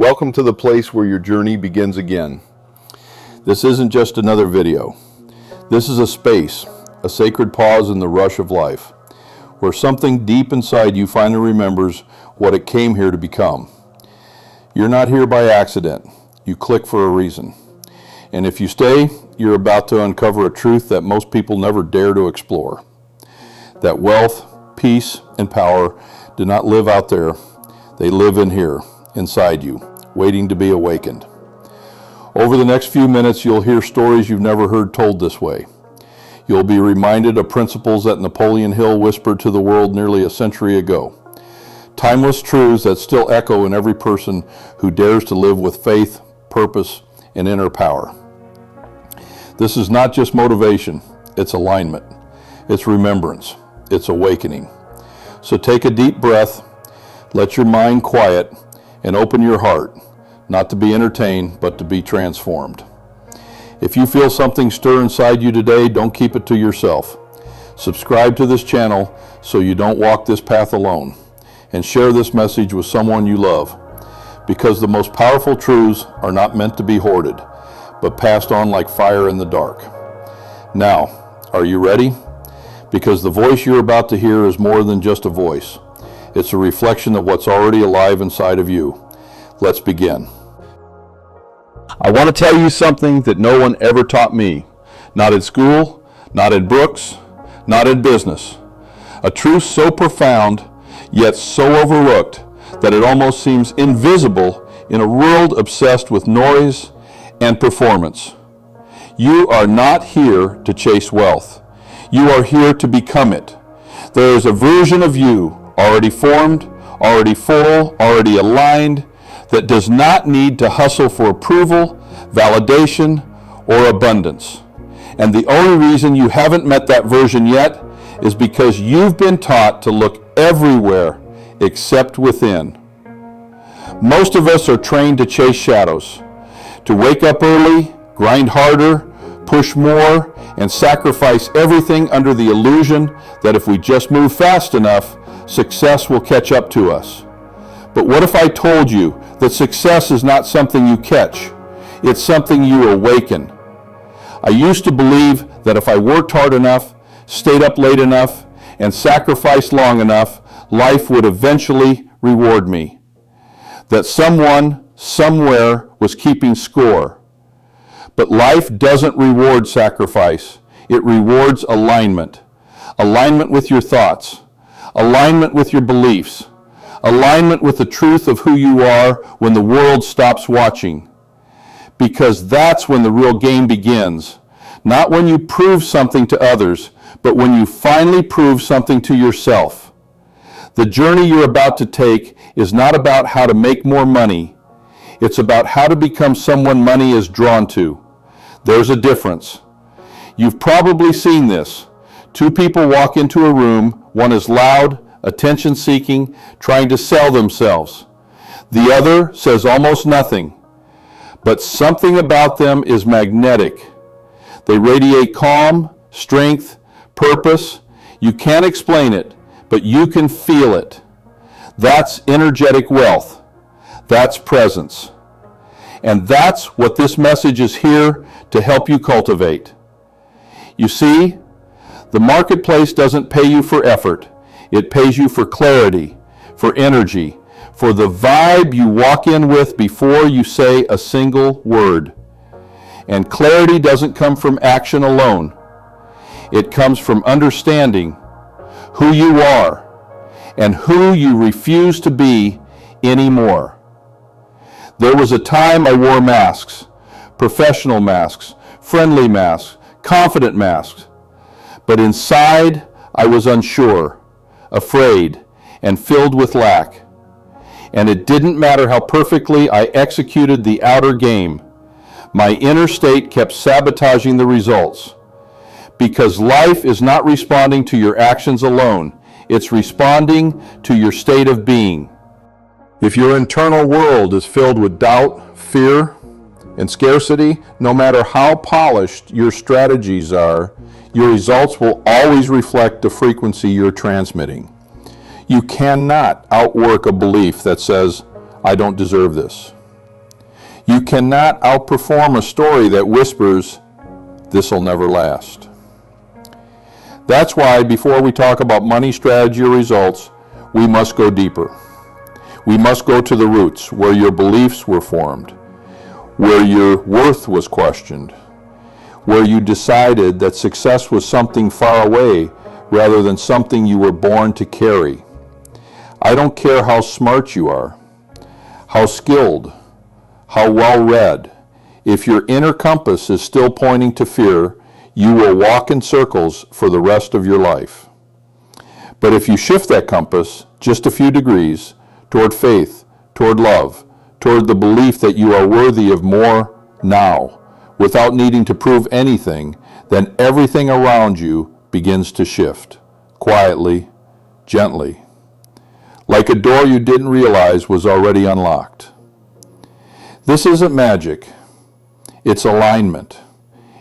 Welcome to the place where your journey begins again. This isn't just another video. This is a space, a sacred pause in the rush of life, where something deep inside you finally remembers what it came here to become. You're not here by accident. You click for a reason. And if you stay, you're about to uncover a truth that most people never dare to explore. That wealth, peace, and power do not live out there. They live in here, inside you, waiting to be awakened. Over the next few minutes, you'll hear stories you've never heard told this way. You'll be reminded of principles that Napoleon Hill whispered to the world nearly a century ago. Timeless truths that still echo in every person who dares to live with faith, purpose, and inner power. This is not just motivation, it's alignment, it's remembrance, it's awakening. So take a deep breath, let your mind quiet, and open your heart, not to be entertained, but to be transformed. If you feel something stir inside you today, don't keep it to yourself. Subscribe to this channel so you don't walk this path alone, and share this message with someone you love, because the most powerful truths are not meant to be hoarded, but passed on like fire in the dark. Now, are you ready? Because the voice you're about to hear is more than just a voice. It's a reflection of what's already alive inside of you. Let's begin. I want to tell you something that no one ever taught me. Not in school, not in books, not in business. A truth so profound, yet so overlooked, that it almost seems invisible in a world obsessed with noise and performance. You are not here to chase wealth. You are here to become it. There is a version of you already formed, already full, already aligned, that does not need to hustle for approval, validation, or abundance. And the only reason you haven't met that version yet is because you've been taught to look everywhere except within. Most of us are trained to chase shadows, to wake up early, grind harder, push more, and sacrifice everything under the illusion that if we just move fast enough, success will catch up to us. But what if I told you that success is not something you catch, it's something you awaken? I used to believe that if I worked hard enough, stayed up late enough, and sacrificed long enough, life would eventually reward me. That someone, somewhere, was keeping score. But life doesn't reward sacrifice. It rewards alignment. Alignment with your thoughts. Alignment with your beliefs. Alignment with the truth of who you are when the world stops watching. Because that's when the real game begins. Not when you prove something to others, but when you finally prove something to yourself. The journey you're about to take is not about how to make more money. It's about how to become someone money is drawn to. There's a difference. You've probably seen this. Two people walk into a room. One is loud, attention-seeking, trying to sell themselves. The other says almost nothing. But something about them is magnetic. They radiate calm, strength, purpose. You can't explain it, but you can feel it. That's energetic wealth. That's presence. And that's what this message is here to help you cultivate. You see, the marketplace doesn't pay you for effort. It pays you for clarity, for energy, for the vibe you walk in with before you say a single word. And clarity doesn't come from action alone. It comes from understanding who you are and who you refuse to be anymore. There was a time I wore masks, professional masks, friendly masks, confident masks. But inside, I was unsure, afraid, and filled with lack. And it didn't matter how perfectly I executed the outer game. My inner state kept sabotaging the results. Because life is not responding to your actions alone. It's responding to your state of being. If your internal world is filled with doubt, fear, and scarcity, no matter how polished your strategies are, your results will always reflect the frequency you're transmitting. You cannot outwork a belief that says, I don't deserve this. You cannot outperform a story that whispers, "This'll never last." That's why before we talk about money, strategy, or results, we must go deeper. We must go to the roots, where your beliefs were formed, where your worth was questioned, where you decided that success was something far away rather than something you were born to carry. I don't care how smart you are, how skilled, how well read. If your inner compass is still pointing to fear, you will walk in circles for the rest of your life. But if you shift that compass just a few degrees toward faith, toward love, toward the belief that you are worthy of more now, without needing to prove anything, then everything around you begins to shift, quietly, gently, like a door you didn't realize was already unlocked. This isn't magic. It's alignment.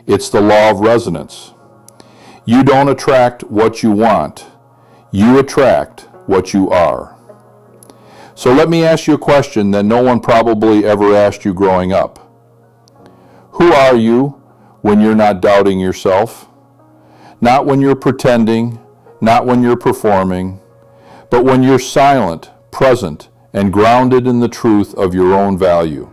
It's the law of resonance. You don't attract what you want. You attract what you are. So let me ask you a question that no one probably ever asked you growing up. Who are you when you're not doubting yourself? Not when you're pretending, not when you're performing, but when you're silent, present, and grounded in the truth of your own value.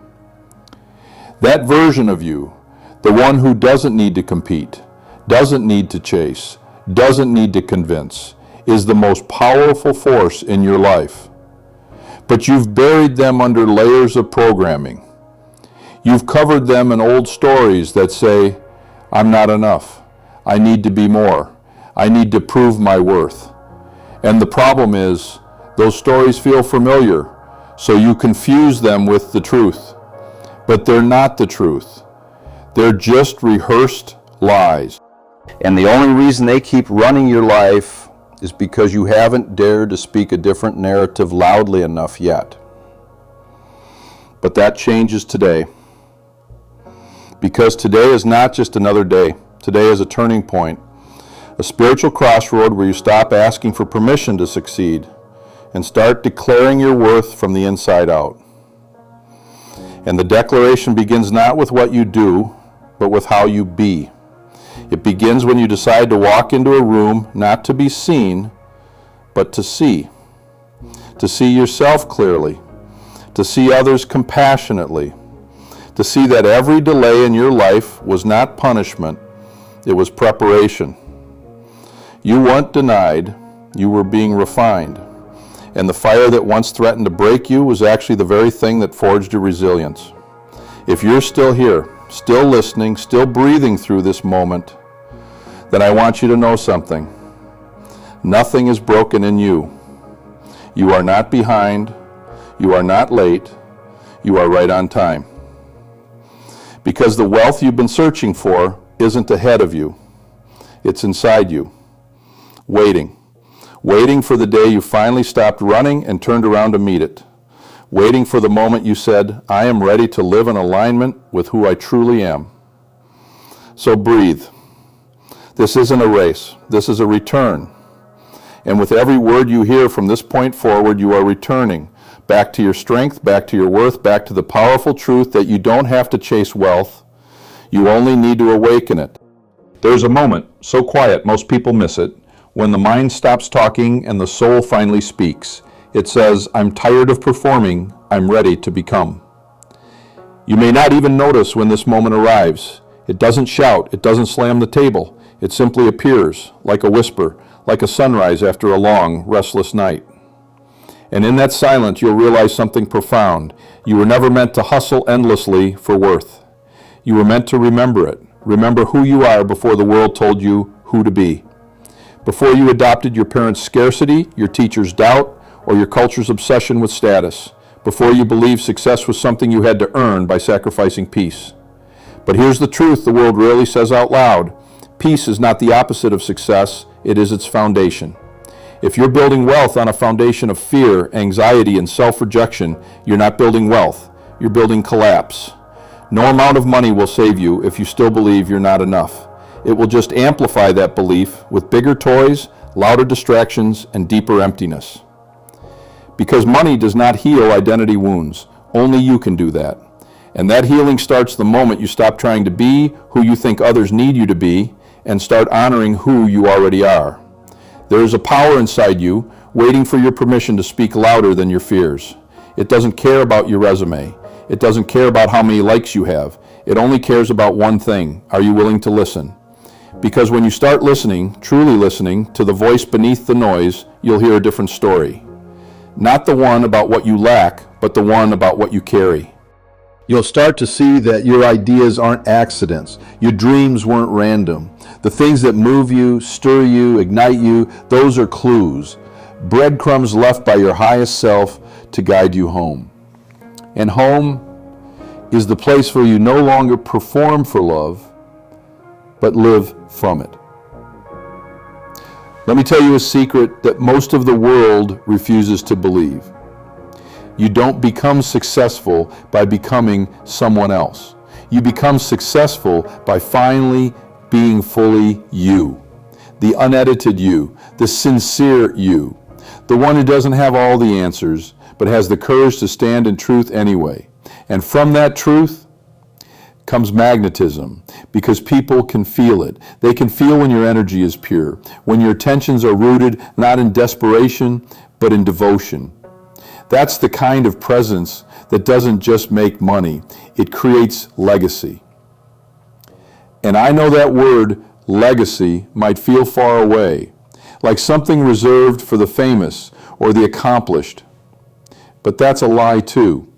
That version of you, the one who doesn't need to compete, doesn't need to chase, doesn't need to convince, is the most powerful force in your life. But you've buried them under layers of programming. You've covered them in old stories that say, "I'm not enough. I need to be more. I need to prove my worth." And the problem is, those stories feel familiar, so you confuse them with the truth. But they're not the truth. They're just rehearsed lies. And the only reason they keep running your life is because you haven't dared to speak a different narrative loudly enough yet. But that changes today. Because today is not just another day. Today is a turning point, a spiritual crossroad where you stop asking for permission to succeed and start declaring your worth from the inside out. And the declaration begins not with what you do, but with how you be. It begins when you decide to walk into a room not to be seen, but to see. To see yourself clearly, to see others compassionately, to see that every delay in your life was not punishment, it was preparation. You weren't denied, you were being refined. And the fire that once threatened to break you was actually the very thing that forged your resilience. If you're still here, still listening, still breathing through this moment, then I want you to know something. Nothing is broken in you. You are not behind. You are not late. You are right on time. Because the wealth you've been searching for isn't ahead of you. It's inside you, waiting. Waiting for the day you finally stopped running and turned around to meet it. Waiting for the moment you said, "I am ready to live in alignment with who I truly am." So breathe. This isn't a race. This is a return. And with every word you hear from this point forward, you are returning back to your strength, back to your worth, back to the powerful truth that you don't have to chase wealth. You only need to awaken it. There's a moment, so quiet most people miss it, when the mind stops talking and the soul finally speaks. It says, "I'm tired of performing, I'm ready to become." You may not even notice when this moment arrives. It doesn't shout, it doesn't slam the table. It simply appears, like a whisper, like a sunrise after a long, restless night. And in that silence, you'll realize something profound. You were never meant to hustle endlessly for worth. You were meant to remember it. Remember who you are before the world told you who to be. Before you adopted your parents' scarcity, your teacher's doubt, or your culture's obsession with status. Before you believed success was something you had to earn by sacrificing peace. But here's the truth the world rarely says out loud. Peace is not the opposite of success, it is its foundation. If you're building wealth on a foundation of fear, anxiety, and self-rejection, you're not building wealth, you're building collapse. No amount of money will save you if you still believe you're not enough. It will just amplify that belief with bigger toys, louder distractions, and deeper emptiness. Because money does not heal identity wounds. Only you can do that. And that healing starts the moment you stop trying to be who you think others need you to be and start honoring who you already are. There is a power inside you waiting for your permission to speak louder than your fears. It doesn't care about your resume. It doesn't care about how many likes you have. It only cares about one thing. Are you willing to listen? Because when you start listening, truly listening, to the voice beneath the noise, you'll hear a different story. Not the one about what you lack, but the one about what you carry. You'll start to see that your ideas aren't accidents. Your dreams weren't random. The things that move you, stir you, ignite you, those are clues. Breadcrumbs left by your highest self to guide you home. And home is the place where you no longer perform for love, but live from it. Let me tell you a secret that most of the world refuses to believe. You don't become successful by becoming someone else. You become successful by finally being fully you. The unedited you, the sincere you, the one who doesn't have all the answers, but has the courage to stand in truth anyway. And from that truth comes magnetism, because people can feel it. They can feel when your energy is pure, when your intentions are rooted not in desperation, but in devotion. That's the kind of presence that doesn't just make money, it creates legacy. And I know that word, legacy, might feel far away, like something reserved for the famous or the accomplished. But that's a lie too.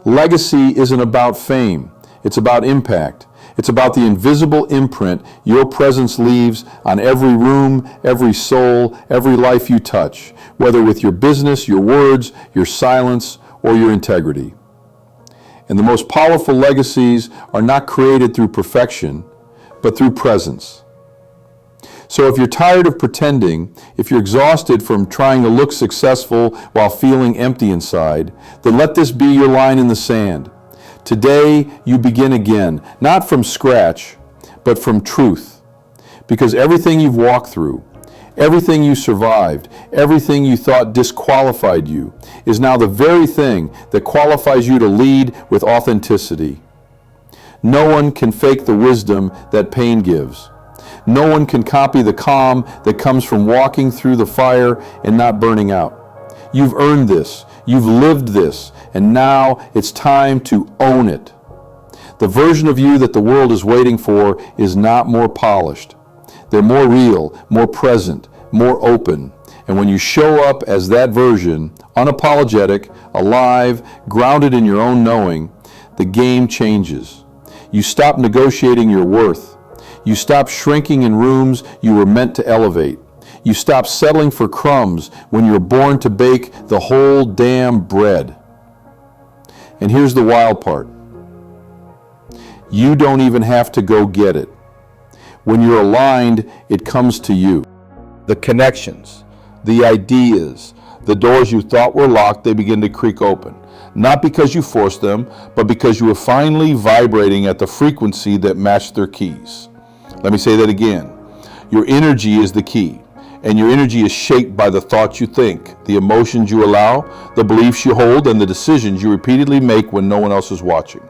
Legacy isn't about fame, it's about impact. It's about the invisible imprint your presence leaves on every room, every soul, every life you touch, whether with your business, your words, your silence, or your integrity. And the most powerful legacies are not created through perfection, but through presence. So if you're tired of pretending, if you're exhausted from trying to look successful while feeling empty inside, then let this be your line in the sand. Today, you begin again, not from scratch, but from truth. Because everything you've walked through, everything you survived, everything you thought disqualified you, is now the very thing that qualifies you to lead with authenticity. No one can fake the wisdom that pain gives. No one can copy the calm that comes from walking through the fire and not burning out. You've earned this. You've lived this, and now it's time to own it. The version of you that the world is waiting for is not more polished. They're more real, more present, more open. And when you show up as that version, unapologetic, alive, grounded in your own knowing, the game changes. You stop negotiating your worth. You stop shrinking in rooms you were meant to elevate. You stop settling for crumbs when you're born to bake the whole damn bread. And here's the wild part. You don't even have to go get it. When you're aligned, it comes to you. The connections, the ideas, the doors you thought were locked, they begin to creak open. Not because you forced them, but because you were finally vibrating at the frequency that matched their keys. Let me say that again. Your energy is the key. And your energy is shaped by the thoughts you think, the emotions you allow, the beliefs you hold, and the decisions you repeatedly make when no one else is watching.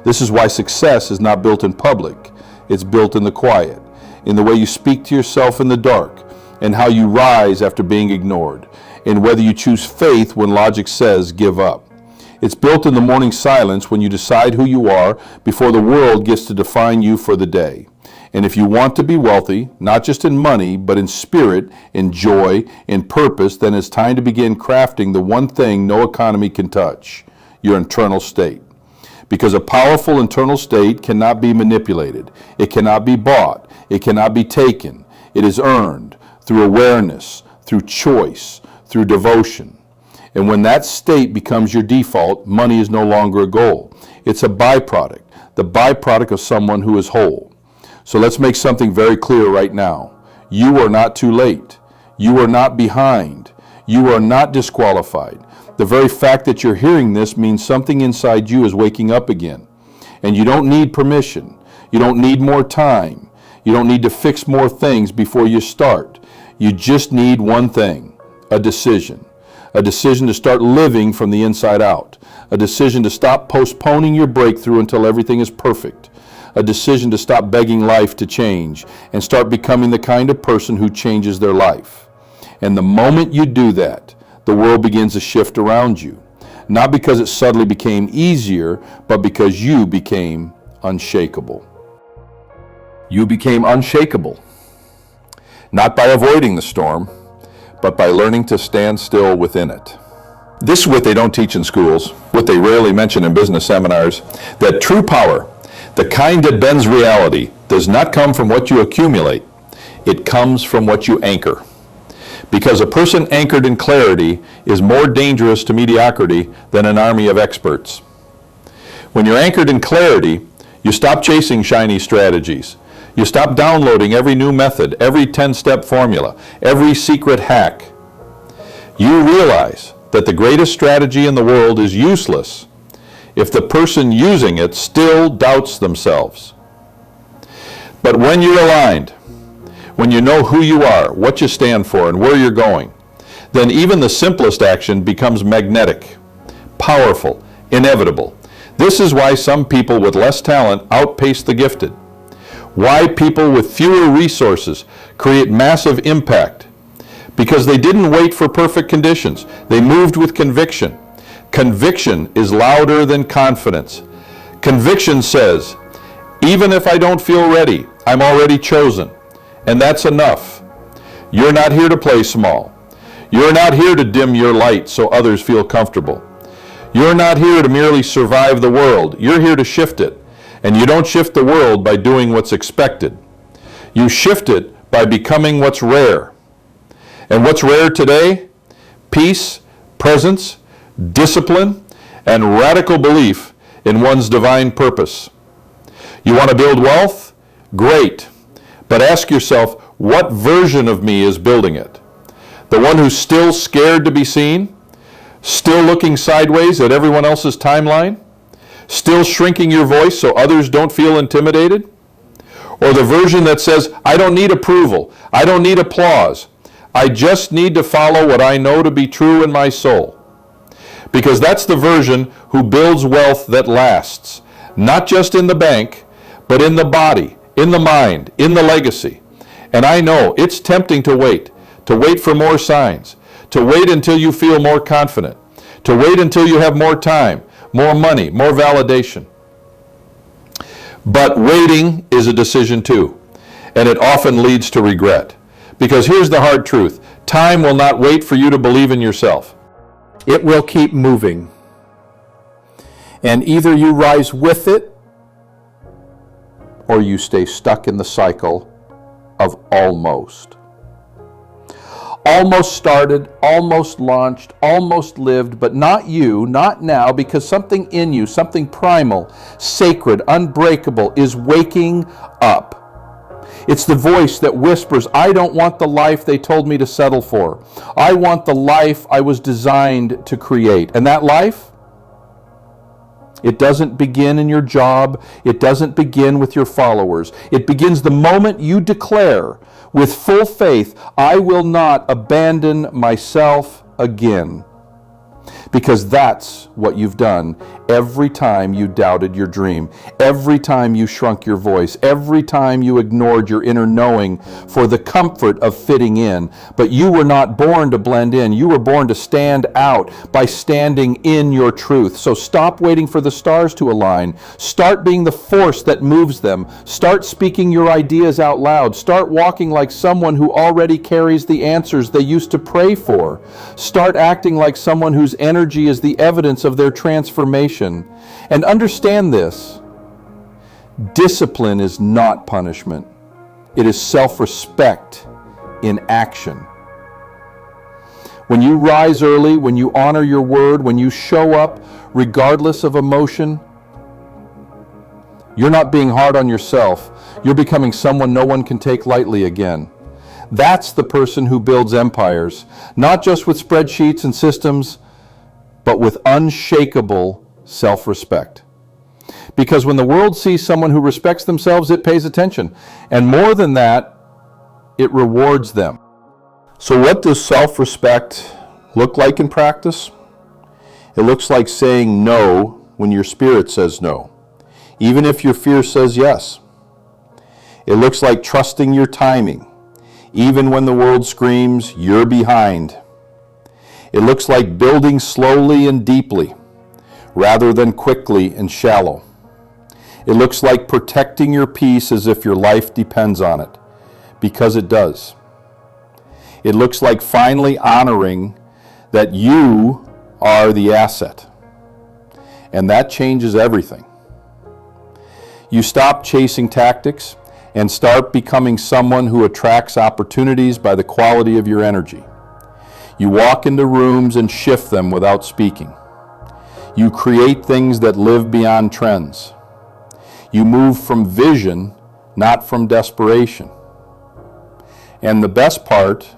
This is why success is not built in public. It's built in the quiet, in the way you speak to yourself in the dark, and how you rise after being ignored, and whether you choose faith when logic says give up. It's built in the morning silence when you decide who you are before the world gets to define you for the day. And if you want to be wealthy, not just in money, but in spirit, in joy, in purpose, then it's time to begin crafting the one thing no economy can touch, your internal state. Because a powerful internal state cannot be manipulated. It cannot be bought. It cannot be taken. It is earned through awareness, through choice, through devotion. And when that state becomes your default, money is no longer a goal. It's a byproduct, the byproduct of someone who is whole. So let's make something very clear right now. You are not too late. You are not behind. You are not disqualified. The very fact that you're hearing this means something inside you is waking up again. And you don't need permission. You don't need more time. You don't need to fix more things before you start. You just need one thing, a decision. a decision to start living from the inside out, a decision to stop postponing your breakthrough until everything is perfect, a decision to stop begging life to change and start becoming the kind of person who changes their life. And the moment you do that, the world begins to shift around you. Not because it suddenly became easier, but because you became unshakable. You became unshakable, not by avoiding the storm, but by learning to stand still within it. This is what they don't teach in schools, what they rarely mention in business seminars, that true power, the kind that bends reality, does not come from what you accumulate. It comes from what you anchor. Because a person anchored in clarity is more dangerous to mediocrity than an army of experts. When you're anchored in clarity, you stop chasing shiny strategies. You stop downloading every new method, every 10-step formula, every secret hack. You realize that the greatest strategy in the world is useless if the person using it still doubts themselves. But when you're aligned, when you know who you are, what you stand for, and where you're going, then even the simplest action becomes magnetic, powerful, inevitable. This is why some people with less talent outpace the gifted. Why people with fewer resources create massive impact. Because they didn't wait for perfect conditions. They moved with conviction. Conviction is louder than confidence. Conviction says, even if I don't feel ready, I'm already chosen. And that's enough. You're not here to play small. You're not here to dim your light so others feel comfortable. You're not here to merely survive the world. You're here to shift it. And you don't shift the world by doing what's expected. You shift it by becoming what's rare. And what's rare today? Peace, presence, discipline, and radical belief in one's divine purpose. You want to build wealth? Great. But ask yourself, what version of me is building it? The one who's still scared to be seen? Still looking sideways at everyone else's timeline? Still shrinking your voice so others don't feel intimidated? Or the version that says, I don't need approval, I don't need applause, I just need to follow what I know to be true in my soul? Because that's the version who builds wealth that lasts, not just in the bank, but in the body, in the mind, in the legacy. And I know it's tempting to wait for more signs, to wait until you feel more confident, to wait until you have more time, more money, more validation. But waiting is a decision too, and it often leads to regret. Because here's the hard truth. Time will not wait for you to believe in yourself. It will keep moving. And either you rise with it, or you stay stuck in the cycle of almost. Almost started, almost launched, almost lived, but not you, not now, because something in you, something primal, sacred, unbreakable, is waking up. It's the voice that whispers, I don't want the life they told me to settle for. I want the life I was designed to create. And that life? It doesn't begin in your job. It doesn't begin with your followers. It begins the moment you declare with full faith, I will not abandon myself again. Because that's what you've done every time you doubted your dream, every time you shrunk your voice, every time you ignored your inner knowing for the comfort of fitting in. But you were not born to blend in. You were born to stand out by standing in your truth. So stop waiting for the stars to align. Start being the force that moves them. Start speaking your ideas out loud. Start walking like someone who already carries the answers they used to pray for. Start acting like someone whose energy is the evidence of their transformation. And understand this. Discipline is not punishment. It is self-respect in action. When you rise early, when you honor your word, when you show up regardless of emotion, you're not being hard on yourself. You're becoming someone no one can take lightly again. That's the person who builds empires, not just with spreadsheets and systems, but with unshakable self-respect. Because when the world sees someone who respects themselves, it pays attention. And more than that, it rewards them. So what does self-respect look like in practice? It looks like saying no when your spirit says no, even if your fear says yes. It looks like trusting your timing, even when the world screams, you're behind. It looks like building slowly and deeply, rather than quickly and shallow. It looks like protecting your peace as if your life depends on it, because it does. It looks like finally honoring that you are the asset. And that changes everything. You stop chasing tactics and start becoming someone who attracts opportunities by the quality of your energy. You walk into rooms and shift them without speaking. You create things that live beyond trends. You move from vision, not from desperation. And the best part,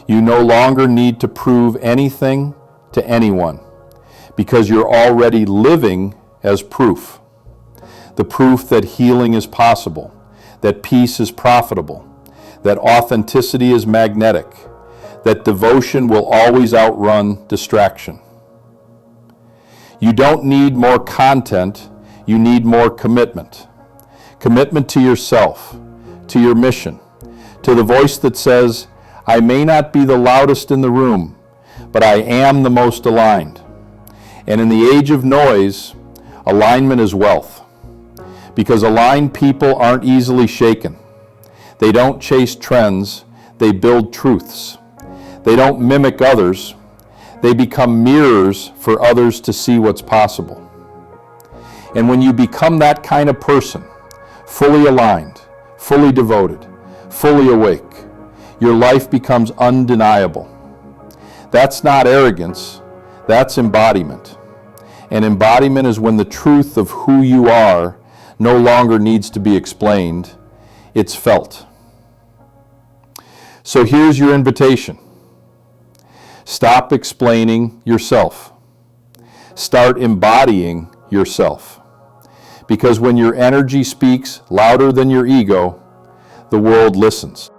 you no longer need to prove anything to anyone because you're already living as proof. The proof that healing is possible, that peace is profitable, that authenticity is magnetic, that devotion will always outrun distraction. You don't need more content, you need more commitment. Commitment to yourself, to your mission, to the voice that says, I may not be the loudest in the room, but I am the most aligned. And in the age of noise, alignment is wealth. Because aligned people aren't easily shaken. They don't chase trends, they build truths. They don't mimic others, they become mirrors for others to see what's possible. And when you become that kind of person, fully aligned, fully devoted, fully awake, your life becomes undeniable. That's not arrogance, that's embodiment. And embodiment is when the truth of who you are no longer needs to be explained, it's felt. So here's your invitation. Stop explaining yourself. Start embodying yourself. Because when your energy speaks louder than your ego, the world listens.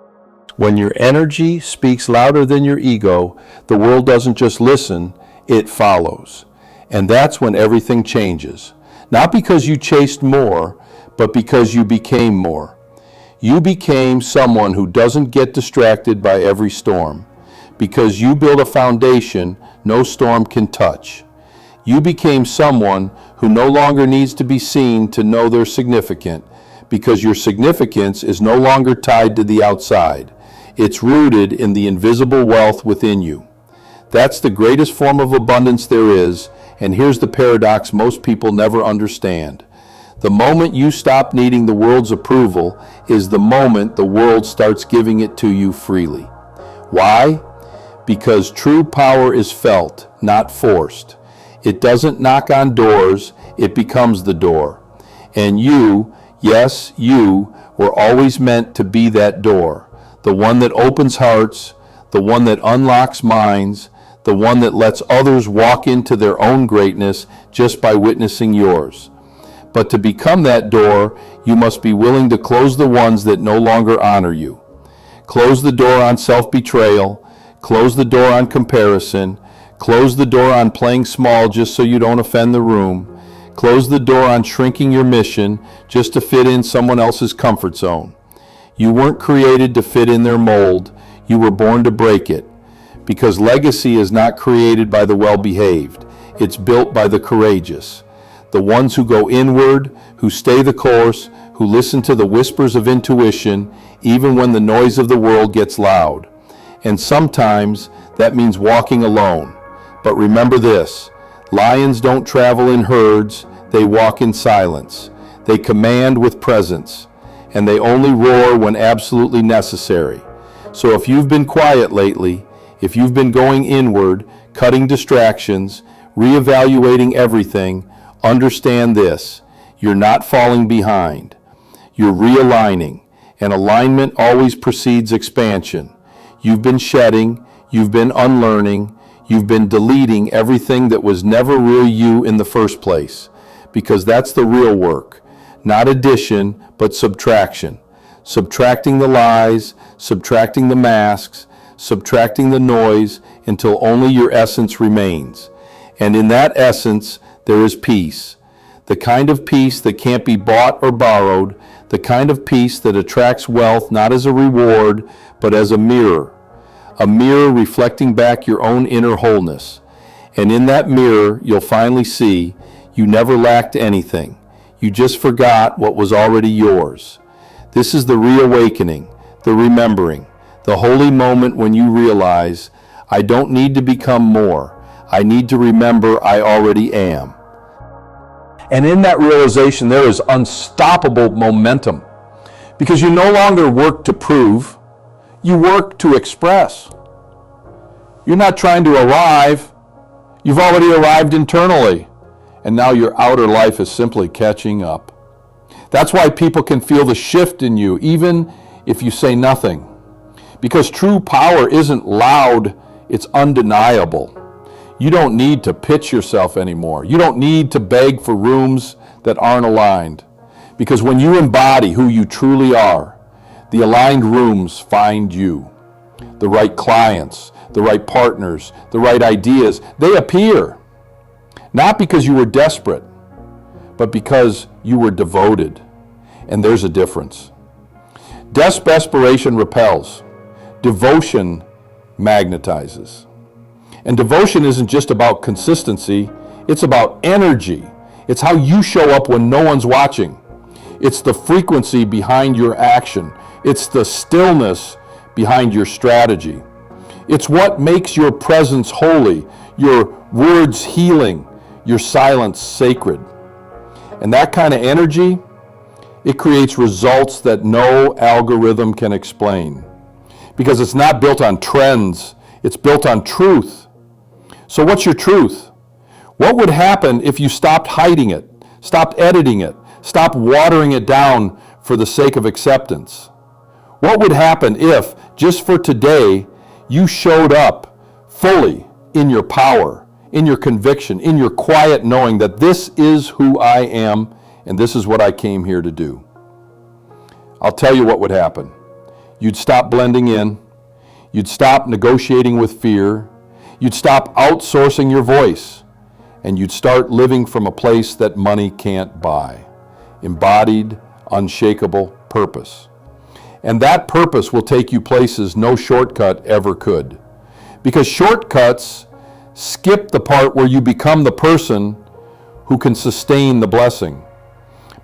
When your energy speaks louder than your ego, the world doesn't just listen, it follows. And that's when everything changes. Not because you chased more, but because you became more. You became someone who doesn't get distracted by every storm. Because you build a foundation no storm can touch. You became someone who no longer needs to be seen to know they're significant, because your significance is no longer tied to the outside. It's rooted in the invisible wealth within you. That's the greatest form of abundance there is, and here's the paradox most people never understand. The moment you stop needing the world's approval is the moment the world starts giving it to you freely. Why? Because true power is felt, not forced. It doesn't knock on doors, it becomes the door. And you, yes, you, were always meant to be that door. The one that opens hearts, the one that unlocks minds, the one that lets others walk into their own greatness just by witnessing yours. But to become that door, you must be willing to close the ones that no longer honor you. Close the door on self-betrayal, close the door on comparison, close the door on playing small just so you don't offend the room, close the door on shrinking your mission just to fit in someone else's comfort zone. You weren't created to fit in their mold, you were born to break it. Because legacy is not created by the well-behaved, it's built by the courageous. The ones who go inward, who stay the course, who listen to the whispers of intuition, even when the noise of the world gets loud. And sometimes that means walking alone. But remember this, lions don't travel in herds, they walk in silence. They command with presence, and they only roar when absolutely necessary. So if you've been quiet lately, if you've been going inward, cutting distractions, reevaluating everything, understand this, you're not falling behind. You're realigning, and alignment always precedes expansion. You've been shedding, you've been unlearning, you've been deleting everything that was never really you in the first place, because that's the real work. Not addition, but subtraction. Subtracting the lies, subtracting the masks, subtracting the noise until only your essence remains. And in that essence, there is peace. The kind of peace that can't be bought or borrowed, the kind of peace that attracts wealth not as a reward, but as a mirror reflecting back your own inner wholeness. And in that mirror, you'll finally see you never lacked anything. You just forgot what was already yours. This is the reawakening, the remembering, the holy moment when you realize, I don't need to become more. I need to remember I already am. And in that realization, there is unstoppable momentum. Because you no longer work to prove, you work to express. You're not trying to arrive. You've already arrived internally. And now your outer life is simply catching up. That's why people can feel the shift in you, even if you say nothing. Because true power isn't loud, it's undeniable. You don't need to pitch yourself anymore. You don't need to beg for rooms that aren't aligned. Because when you embody who you truly are, the aligned rooms find you. The right clients, the right partners, the right ideas, they appear. Not because you were desperate, but because you were devoted. And there's a difference. Desperation repels. Devotion magnetizes. And devotion isn't just about consistency, it's about energy. It's how you show up when no one's watching. It's the frequency behind your action. It's the stillness behind your strategy. It's what makes your presence holy, your words healing, your silence sacred. And that kind of energy, it creates results that no algorithm can explain. Because it's not built on trends, it's built on truth. So what's your truth? What would happen if you stopped hiding it, stopped editing it, stopped watering it down for the sake of acceptance? What would happen if, just for today, you showed up fully in your power, in your conviction, in your quiet knowing that this is who I am and this is what I came here to do? I'll tell you what would happen. You'd stop blending in. You'd stop negotiating with fear. You'd stop outsourcing your voice. And you'd start living from a place that money can't buy. Embodied, unshakable purpose. And that purpose will take you places no shortcut ever could. Because shortcuts skip the part where you become the person who can sustain the blessing.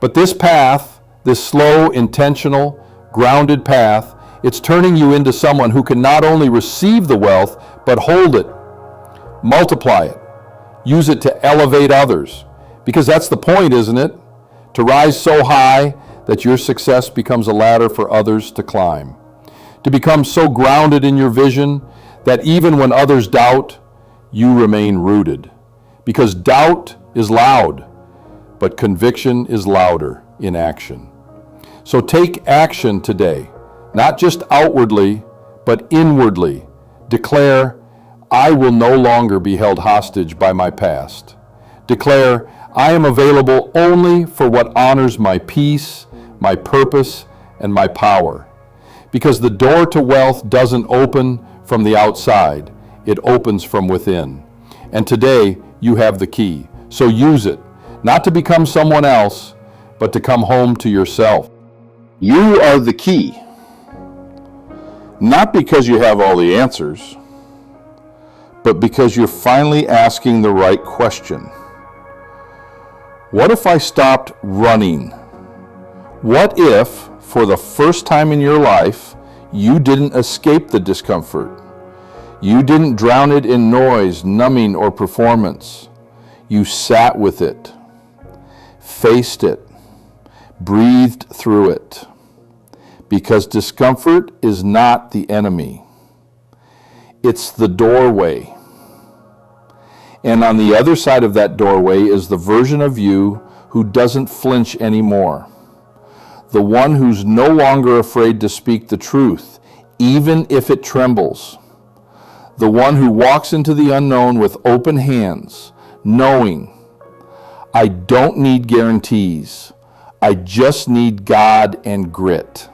But this path, this slow, intentional, grounded path, it's turning you into someone who can not only receive the wealth, but hold it, multiply it, use it to elevate others. Because that's the point, isn't it? To rise so high that your success becomes a ladder for others to climb. To become so grounded in your vision that even when others doubt, you remain rooted. Because doubt is loud, but conviction is louder in action. So take action today, not just outwardly, but inwardly. Declare, I will no longer be held hostage by my past. Declare, I am available only for what honors my peace, my purpose, and my power. Because the door to wealth doesn't open from the outside, it opens from within. And today, you have the key. So use it, not to become someone else, but to come home to yourself. You are the key. Not because you have all the answers, but because you're finally asking the right question. What if I stopped running? What if, for the first time in your life, you didn't escape the discomfort? You didn't drown it in noise, numbing, or performance. You sat with it, faced it, breathed through it. Because discomfort is not the enemy. It's the doorway. And on the other side of that doorway is the version of you who doesn't flinch anymore. The one who's no longer afraid to speak the truth, even if it trembles. The one who walks into the unknown with open hands, knowing, I don't need guarantees. I just need God and grit.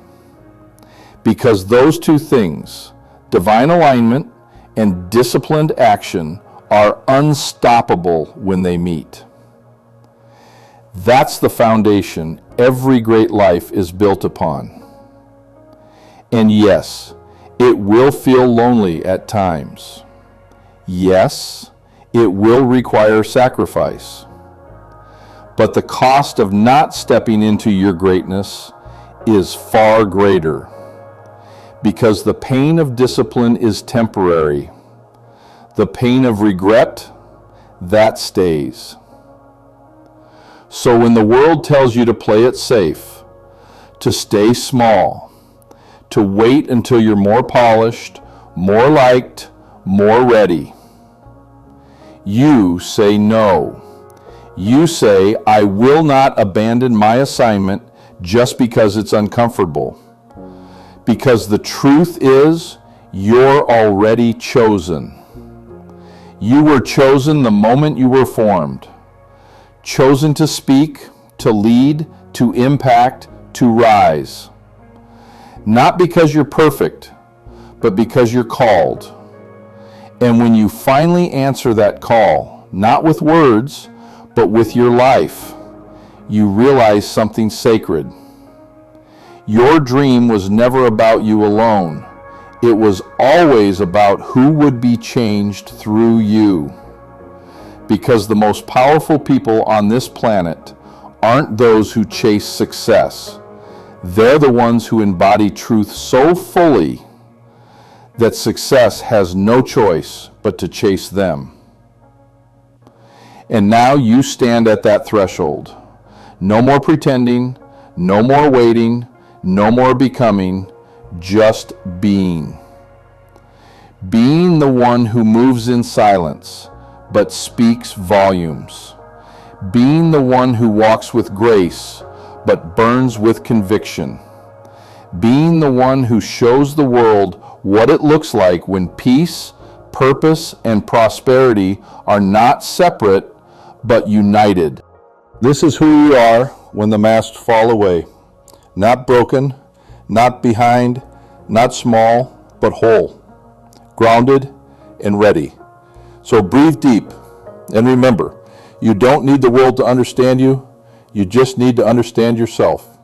Because those two things, Divine alignment and disciplined action are unstoppable when they meet. That's the foundation every great life is built upon. And yes, it will feel lonely at times. Yes, it will require sacrifice. But the cost of not stepping into your greatness is far greater, because the pain of discipline is temporary. The pain of regret, that stays. So when the world tells you to play it safe, to stay small, to wait until you're more polished, more liked, more ready, you say no. You say, I will not abandon my assignment just because it's uncomfortable. Because the truth is, you're already chosen. You were chosen the moment you were formed. Chosen to speak, to lead, to impact, to rise. Not because you're perfect, but because you're called. And when you finally answer that call, not with words, but with your life, you realize something sacred. Your dream was never about you alone. It was always about who would be changed through you. Because the most powerful people on this planet aren't those who chase success. They're the ones who embody truth so fully that success has no choice but to chase them. And now you stand at that threshold. No more pretending, no more waiting, no more becoming, just being. Being the one who moves in silence, but speaks volumes. Being the one who walks with grace, but burns with conviction. Being the one who shows the world what it looks like when peace, purpose, and prosperity are not separate, but united. This is who we are when the masks fall away. Not broken, not behind, not small, but whole, grounded, and ready. So breathe deep, and remember, you don't need the world to understand you. You just need to understand yourself.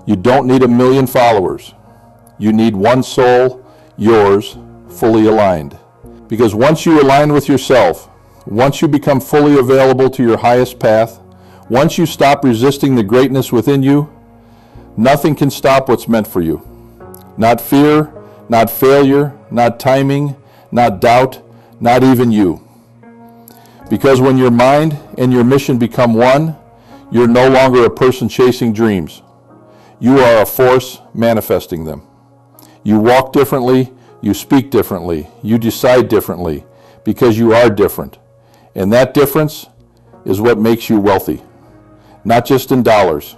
You don't need 1 million followers. You need one soul, yours, fully aligned. Because once you align with yourself, once you become fully available to your highest path, once you stop resisting the greatness within you, nothing can stop what's meant for you. Not fear, not failure, not timing, not doubt, not even you. Because when your mind and your mission become one, you're no longer a person chasing dreams. You are a force manifesting them. You walk differently, you speak differently, you decide differently, because you are different. And that difference is what makes you wealthy. Not just in dollars,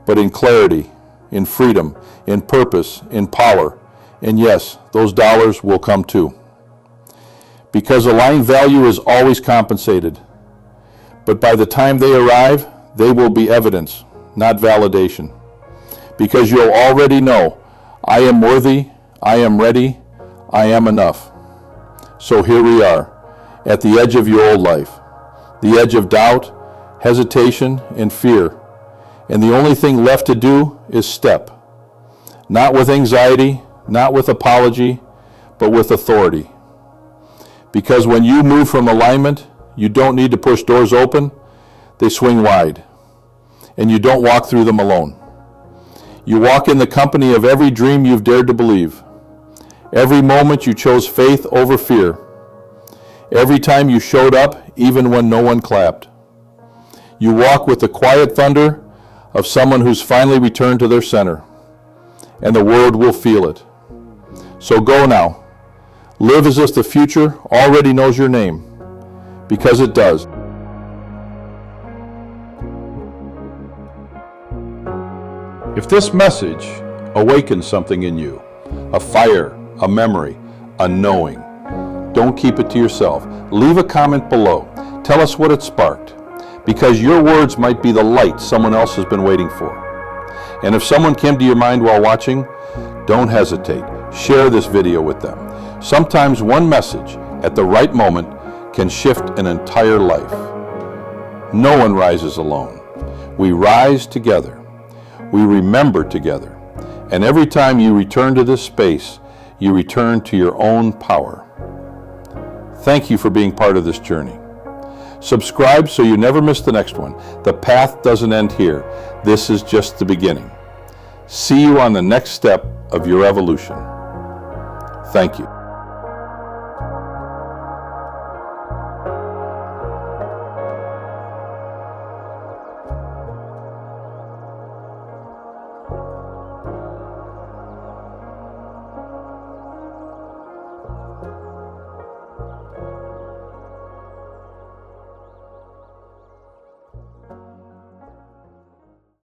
but in clarity, in freedom, in purpose, in power. And yes, those dollars will come too. Because aligned value is always compensated. But by the time they arrive, they will be evidence, not validation. Because you'll already know, I am worthy, I am ready, I am enough. So here we are, at the edge of your old life, the edge of doubt, hesitation, and fear. And the only thing left to do is step. Not with anxiety, not with apology, but with authority. Because when you move from alignment, you don't need to push doors open, they swing wide. And you don't walk through them alone. You walk in the company of every dream you've dared to believe. Every moment you chose faith over fear. Every time you showed up, even when no one clapped. You walk with the quiet thunder of someone who's finally returned to their center. And the world will feel it. So go now. Live as if the future already knows your name. Because it does. If this message awakens something in you, a fire, a memory, a knowing, don't keep it to yourself. Leave a comment below. Tell us what it sparked. Because your words might be the light someone else has been waiting for. And if someone came to your mind while watching, don't hesitate. Share this video with them. Sometimes one message at the right moment can shift an entire life. No one rises alone. We rise together. We remember together. And every time you return to this space, you return to your own power. Thank you for being part of this journey. Subscribe so you never miss the next one. The path doesn't end here. This is just the beginning. See you on the next step of your evolution. Thank you.